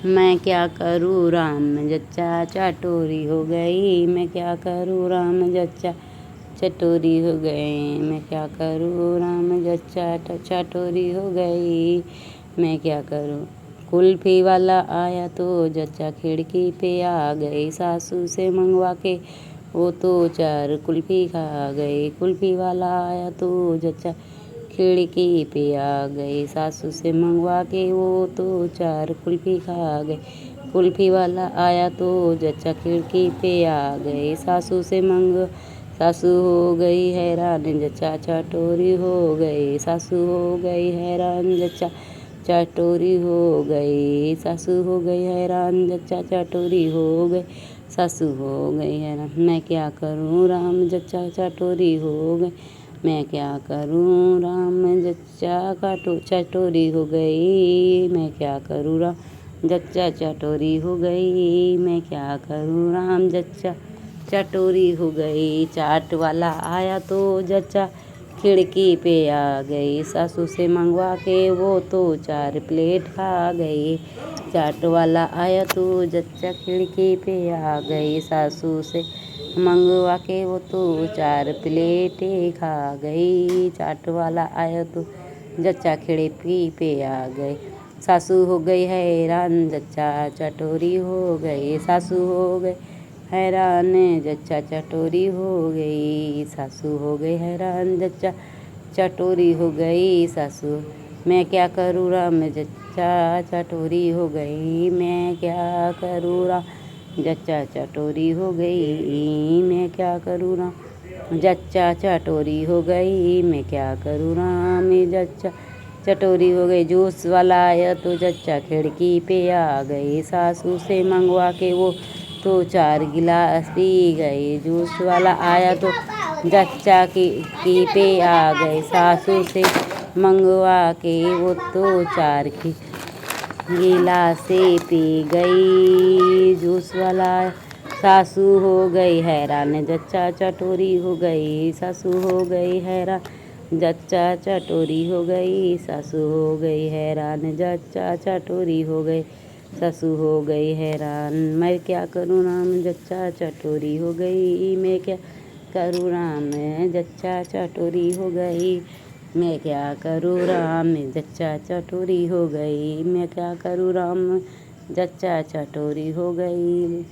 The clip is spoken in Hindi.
मैं क्या करूँ राम जच्चा चटोरी हो गई। मैं क्या करूँ राम जच्चा चटोरी हो गई। मैं क्या करूँ राम जच्चा चटोरी हो गई। मैं क्या करूँ। कुल्फी वाला आया तो जच्चा खिड़की पे आ गई। सासू से मंगवा के वो तो 4 कुल्फी खा गई। कुल्फी वाला आया तो जच्चा खिड़की पे आ गई। सासू से मंगवा के वो तो 4 कुल्फी खा गई। कुल्फी वाला आया तो जच्चा खिड़की पे आ गई। सासू हो गई हैरान जच्चा चटोरी हो गई। सासू हो गई हैरान जच्चा चटोरी हो गई। सासू हो गई हैरान जच्चा चटोरी हो गई। सासू हो गई हैरान। मैं क्या करूँ राम जच्चा चटोरी हो गई। मैं क्या करूँ राम जच्चा चटोरी हो गई। मैं क्या करूँ राम जच्चा चटोरी हो गई। मैं क्या करूँ राम जच्चा चटोरी हो गई। चाट वाला आया तो जच्चा खिड़की पे आ गई। सासू से मंगवा के वो तो 4 प्लेट खा गई। चाट वाला आया तो जच्चा खिड़की पे आ गई। सासू से मंगवा के वो तो 4 प्लेटें खा गई। चाट वाला आया तो जच्चा खिड़की पे आ गई। सासू हो गई हैरान जच्चा चटोरी हो गई। सासू हो गई हैरान जच्चा चटोरी हो गई। सासू हो गई हैरान जच्चा चटोरी हो गई। सासू मैं क्या करूँ राम जच्चा चटोरी हो गई। मैं क्या करूँ राम जच्चा चटोरी हो गई। मैं क्या करूँ राम जच्चा चटोरी हो गई। मैं क्या करूँ राम जच्चा चटोरी हो गई। जूस वाला आया तो जच्चा खिड़की पे आ गई। सासू से मंगवा के वो तो 4 गिलास पी गई। जूस वाला आया तो जच्चा की पे आ गए। सासू से मंगवा के वो तो 4 की गिलासें पी गई। जूस वाला सासू हो गई हैरान जच्चा चटोरी हो गई। सासू हो गई हैरान जच्चा चटोरी हो गई। सासू हो गई हैरान जच्चा चटोरी हो गई। सासू हो गई हैरान। मैं क्या करूँ राम जच्चा चटोरी हो गई। मैं क्या करूँ राम जच्चा चटोरी हो गई। मैं क्या करूँ राम जच्चा चटोरी हो गई। मैं क्या करूँ राम जच्चा चटोरी हो गई।